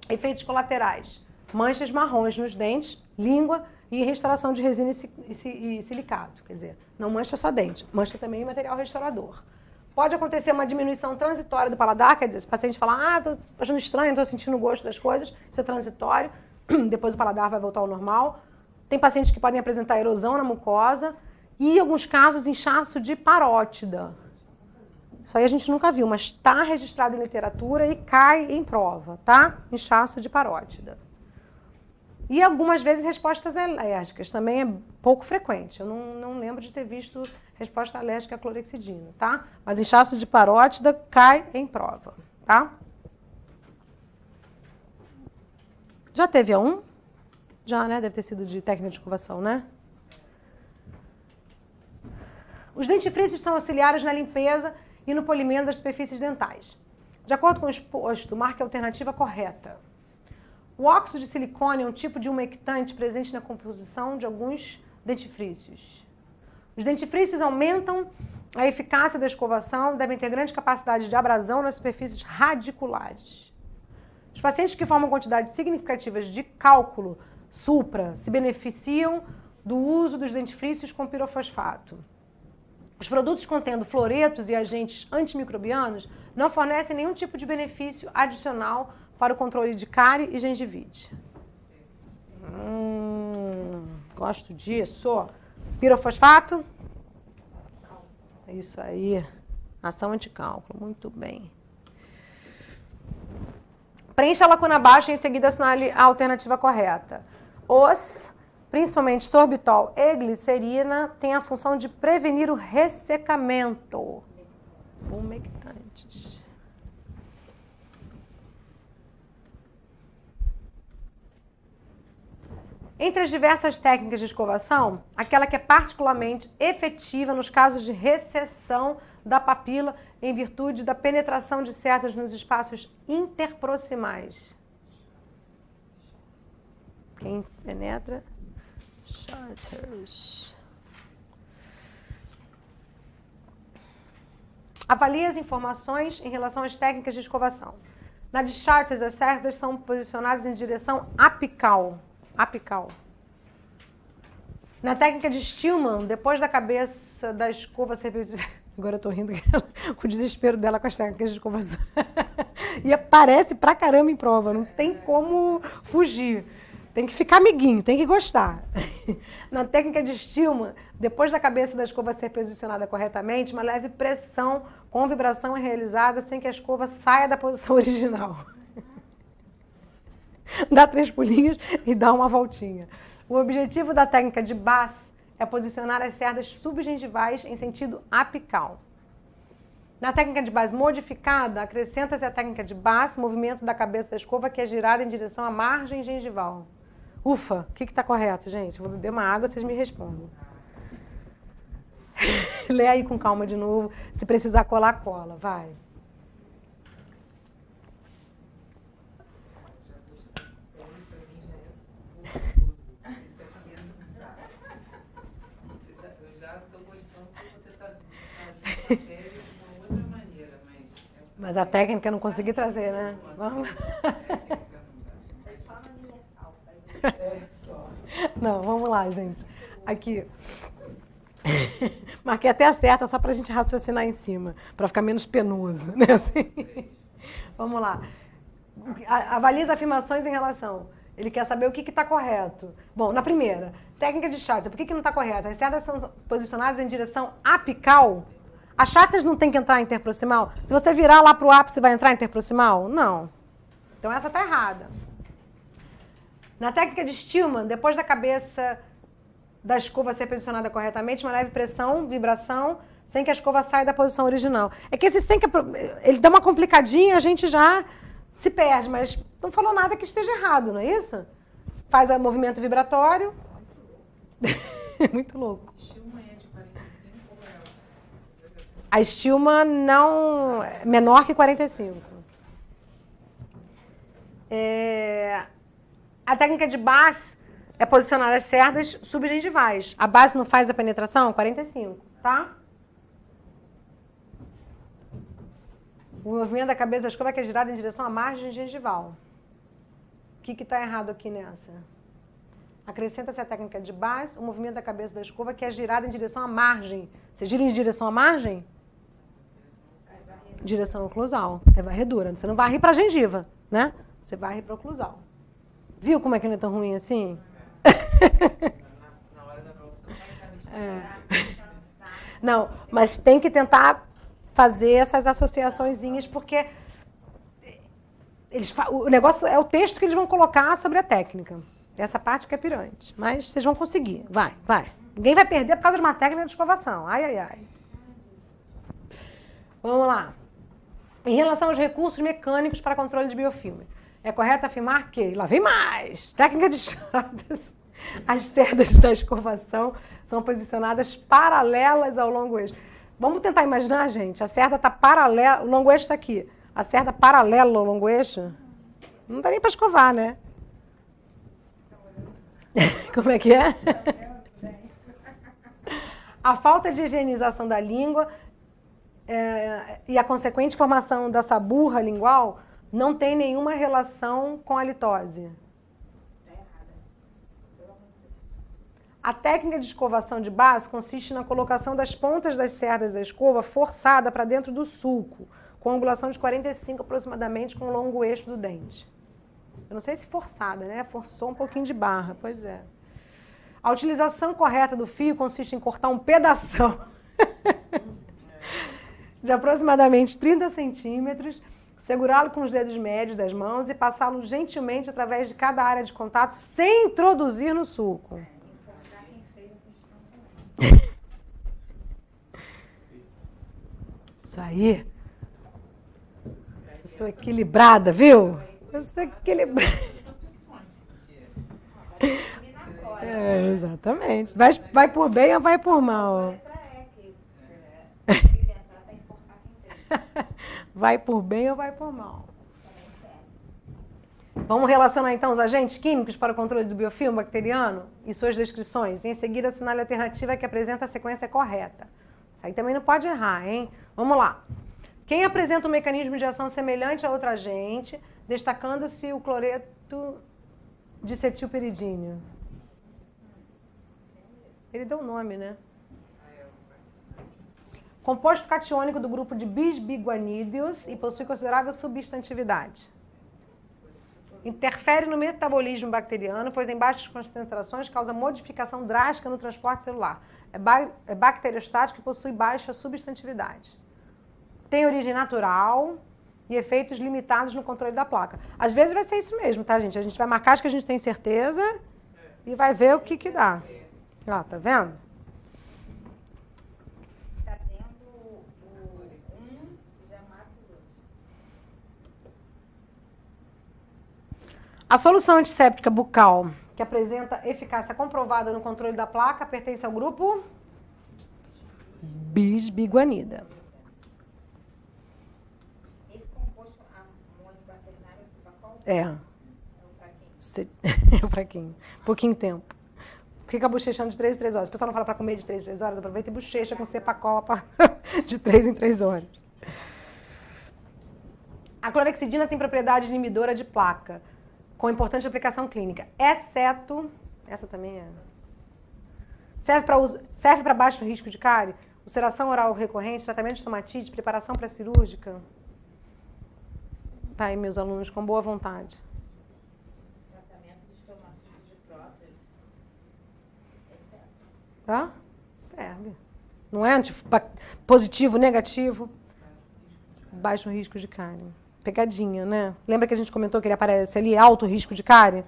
Efeitos colaterais. Manchas marrons nos dentes, língua e restauração de resina e silicato. Quer dizer, não mancha só dente, mancha também material restaurador. Pode acontecer uma diminuição transitória do paladar, quer dizer, se o paciente falar, estou achando estranho, estou sentindo o gosto das coisas, isso é transitório, depois o paladar vai voltar ao normal. Tem pacientes que podem apresentar erosão na mucosa e, em alguns casos, inchaço de parótida. Isso aí a gente nunca viu, mas está registrado em literatura e cai em prova, tá? Inchaço de parótida. E algumas vezes respostas alérgicas, também é pouco frequente. Eu não lembro de ter visto resposta alérgica à clorexidina, tá? Mas inchaço de parótida cai em prova, tá? Já teve a 1? Já, né? Deve ter sido de técnica de escovação, né? Os dentifrícios são auxiliares na limpeza e no polimento das superfícies dentais. De acordo com o exposto, marque a alternativa correta. O óxido de silicone é um tipo de umectante presente na composição de alguns dentifrícios. Os dentifrícios aumentam a eficácia da escovação, devem ter grande capacidade de abrasão nas superfícies radiculares. Os pacientes que formam quantidades significativas de cálculo supra se beneficiam do uso dos dentifrícios com pirofosfato. Os produtos contendo fluoretos e agentes antimicrobianos não fornecem nenhum tipo de benefício adicional para o controle de cárie e gengivite. Gosto disso. Pirofosfato? Isso aí. Ação anticálculo. Muito bem. Preencha a lacuna abaixo e em seguida assinale a alternativa correta. Principalmente sorbitol e glicerina, têm a função de prevenir o ressecamento. Umectantes. Entre as diversas técnicas de escovação, aquela que é particularmente efetiva nos casos de recessão da papila em virtude da penetração de cerdas nos espaços interproximais. Quem penetra? Charters. Avalie as informações em relação às técnicas de escovação. Na de Charters, as cerdas são posicionadas em direção apical. Na técnica de Stillman, depois da cabeça da escova ser... Agora eu tô rindo com o desespero dela com as técnicas de escovação. E aparece pra caramba em prova, não tem como fugir. Tem que ficar amiguinho, tem que gostar. Na técnica de Stillman, depois da cabeça da escova ser posicionada corretamente, uma leve pressão com vibração é realizada sem que a escova saia da posição original. Dá 3 pulinhos e dá uma voltinha. O objetivo da técnica de Bass é posicionar as cerdas subgengivais em sentido apical. Na técnica de Bass modificada, acrescenta-se a técnica de Bass, movimento da cabeça da escova que é girada em direção à margem gengival. Ufa, o que está correto, gente? Eu vou beber uma água, vocês me respondem. Lê aí com calma de novo. Se precisar colar, cola. Vai. Eu já estou gostando que você está trazendo a série de uma outra maneira, mas a técnica eu não consegui trazer, né? Vamos. Não, vamos lá, gente. Aqui. Marquei até a certa só para a gente raciocinar em cima, para ficar menos penoso, né? Assim. Vamos lá. Avalie as afirmações em relação. Ele quer saber o que está correto. Bom, na primeira, técnica de Charters. Por que não está correto? As cerdas são posicionadas em direção apical. A Charters não tem que entrar interproximal? Se você virar lá para o ápice, vai entrar interproximal? Não. Então essa está errada. Na técnica de Stillman, depois da cabeça da escova ser posicionada corretamente, uma leve pressão, vibração, sem que a escova saia da posição original. É que esse sem que ele dá uma complicadinha, a gente já se perde, mas não falou nada que esteja errado, não é isso? Faz o movimento vibratório. Muito louco. Stillman é de 45 ou é? A Stillman não é menor que 45. A técnica de Bass é posicionar as cerdas subgengivais. A base não faz a penetração? 45, tá? O movimento da cabeça da escova que é girado em direção à margem gengival. O que está errado aqui nessa? Acrescenta-se a técnica de Bass, o movimento da cabeça da escova que é girado em direção à margem. Você gira em direção à margem? Direção oclusal. É varredura. Você não varre para a gengiva, né? Você varre para o oclusal. Viu como é que não é tão ruim assim? Na hora da prova você não vai estar Não, mas tem que tentar fazer essas associaçõezinhas, porque o negócio é o texto que eles vão colocar sobre a técnica. Essa parte que é pirante. Mas vocês vão conseguir. Vai. Ninguém vai perder por causa de uma técnica de escovação. Ai. Vamos lá. Em relação aos recursos mecânicos para controle de biofilme, é correto afirmar que, lá vem mais, técnica de Charters, as cerdas da escovação são posicionadas paralelas ao longo eixo. Vamos tentar imaginar, gente, a cerda está paralela, o longo eixo está aqui, a cerda paralela ao longo eixo, não dá nem para escovar, né? Como é que é? A falta de higienização da língua e a consequente formação dessa burra lingual não tem nenhuma relação com a litose. A técnica de escovação de Bass consiste na colocação das pontas das cerdas da escova forçada para dentro do sulco, com angulação de 45 aproximadamente com o longo eixo do dente. Eu não sei se forçada, né? Forçou um pouquinho de barra, pois é. A utilização correta do fio consiste em cortar um pedação de aproximadamente 30 centímetros, segurá-lo com os dedos médios das mãos e passá-lo gentilmente através de cada área de contato sem introduzir no sulco. Isso aí. Eu sou equilibrada, viu? Eu sou equilibrada. Exatamente. Vai por bem ou vai por mal? Vai por bem ou vai por mal? Vamos relacionar então os agentes químicos para o controle do biofilme bacteriano e suas descrições. E em seguida, assinale a alternativa que apresenta a sequência correta. Isso aí também não pode errar, hein? Vamos lá. Quem apresenta um mecanismo de ação semelhante a outro agente, destacando-se o cloreto de cetilperidínio? Ele deu o nome, né? Composto catiônico do grupo de bisbiguanídeos e possui considerável substantividade. Interfere no metabolismo bacteriano, pois em baixas concentrações causa modificação drástica no transporte celular. É bacteriostático e possui baixa substantividade. Tem origem natural e efeitos limitados no controle da placa. Às vezes vai ser isso mesmo, tá, gente? A gente vai marcar as que a gente tem certeza e vai ver o que dá. Ó, tá vendo? Tá vendo o já mata os outros. A solução antisséptica bucal, que apresenta eficácia comprovada no controle da placa, pertence ao grupo bisbiguanida. Esse composto amônio quaternário é o cibacol? É. É o fraquinho. É o fraquinho. Pouquinho tempo. Fica bochechando de 3 em 3 horas. O pessoal não fala para comer de 3 em 3 horas, aproveita e bochecha com cepacopa de 3 em 3 horas. A clorexidina tem propriedade inibidora de placa, com importante aplicação clínica, exceto... Essa também é... Serve para baixo risco de cárie, ulceração oral recorrente, tratamento de estomatite, preparação pré-cirúrgica. Tá aí, meus alunos, com boa vontade. Tratamento de estomatite de prótese. Tá? Serve. Não é positivo, negativo. Baixo risco de cárie. Pegadinha, né? Lembra que a gente comentou que ele aparece ali, alto risco de cárie?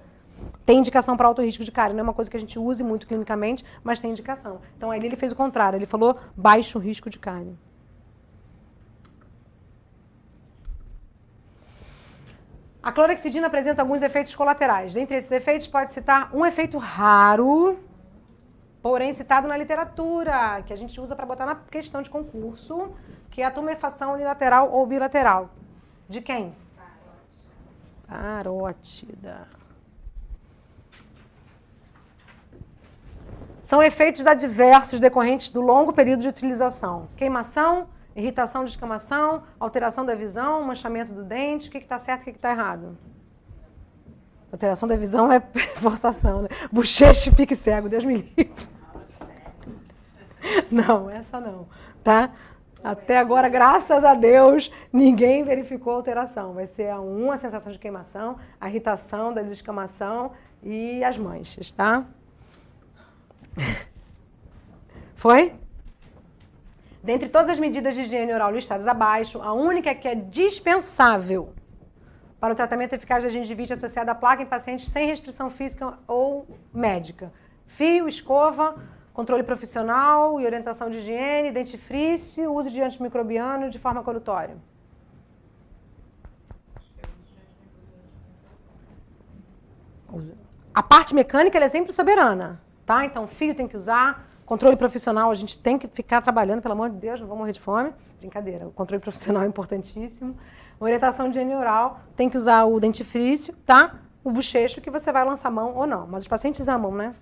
Tem indicação para alto risco de cárie. Não é uma coisa que a gente use muito clinicamente, mas tem indicação. Então, ali ele fez o contrário. Ele falou baixo risco de cárie. A clorexidina apresenta alguns efeitos colaterais. Dentre esses efeitos, pode citar um efeito raro, porém citado na literatura, que a gente usa para botar na questão de concurso, que é a tumefação unilateral ou bilateral. De quem? Parótida. São efeitos adversos decorrentes do longo período de utilização. Queimação, irritação de escamação, alteração da visão, manchamento do dente. O que está certo e o que está errado? Alteração da visão é forçação, né? Bochecha e fique cego, Deus me livre. Não, essa não, tá? Até agora, graças a Deus, ninguém verificou alteração. Vai ser a sensação de queimação, a irritação da descamação e as manchas, tá? Foi? Dentre todas as medidas de higiene oral listadas abaixo, a única que é dispensável para o tratamento eficaz da gengivite associada à placa em pacientes sem restrição física ou médica. Fio, escova, controle profissional e orientação de higiene, dentifrício, uso de antimicrobiano de forma colutória. A parte mecânica ela é sempre soberana, tá? Então, fio tem que usar, controle profissional a gente tem que ficar trabalhando, pelo amor de Deus, não vou morrer de fome. Brincadeira, o controle profissional é importantíssimo. Orientação de higiene oral, tem que usar o dentifrício, tá? O bochecho que você vai lançar a mão ou não, mas os pacientes amam, né?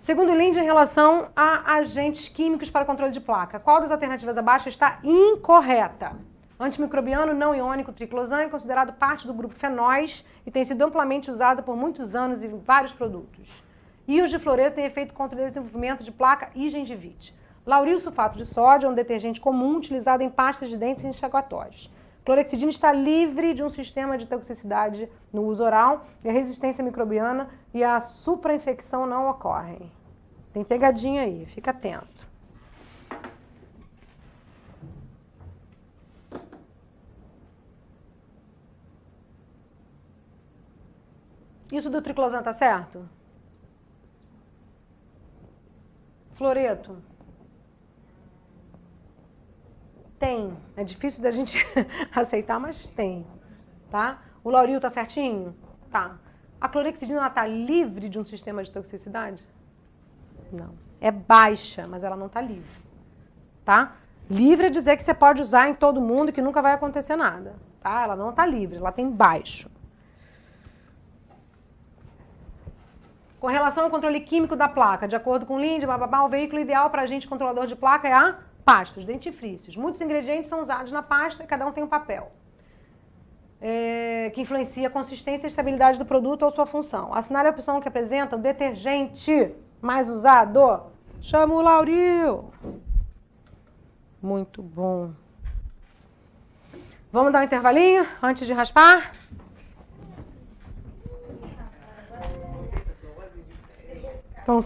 Segundo Linde, em relação a agentes químicos para controle de placa, qual das alternativas abaixo está incorreta? Antimicrobiano não iônico triclosan é considerado parte do grupo fenóis e tem sido amplamente usado por muitos anos em vários produtos. Íons de fluoreto têm efeito contra o desenvolvimento de placa e gengivite. Lauril sulfato de sódio é um detergente comum utilizado em pastas de dentes e enxaguatórios. Clorexidina está livre de um sistema de toxicidade no uso oral e a resistência microbiana e a suprainfecção não ocorrem. Tem pegadinha aí, fica atento. Isso do triclosan tá certo? Fluoreto? Tem. É difícil da gente aceitar, mas tem. Tá? O Lauril tá certinho? Tá. A clorexidina, ela tá livre de um sistema de toxicidade? Não. É baixa, mas ela não tá livre. Tá? Livre é dizer que você pode usar em todo mundo e que nunca vai acontecer nada. Tá? Ela não tá livre, ela tem baixo. Com relação ao controle químico da placa, de acordo com o Linde, o veículo ideal para agente controlador de placa é a pasta, os dentifrícios. Muitos ingredientes são usados na pasta e cada um tem um papel. Que influencia a consistência e estabilidade do produto ou sua função. Assinale a opção que apresenta o detergente mais usado. Chama o Lauril. Muito bom. Vamos dar um intervalinho antes de raspar?